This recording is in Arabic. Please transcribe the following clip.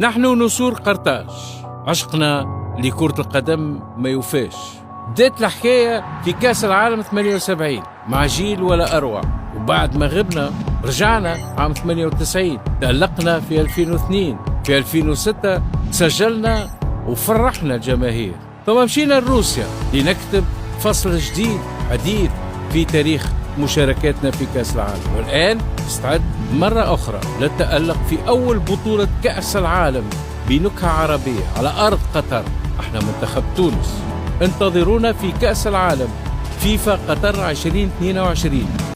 نحن نسور قرطاج، عشقنا لكرة القدم ما يوفاش. بدات الحكاية في كأس العالم 78 مع جيل ولا أروع، وبعد ما غبنا رجعنا عام 98، تألقنا في 2002، في 2006 سجلنا وفرحنا الجماهير، ثم مشينا لروسيا لنكتب فصل جديد حديث في تاريخ مشاركاتنا في كأس العالم، والآن نستعد مرة أخرى للتألق في أول بطولة كأس العالم بنكهة عربية على أرض قطر. احنا منتخب تونس، انتظرونا في كأس العالم فيفا قطر 2022.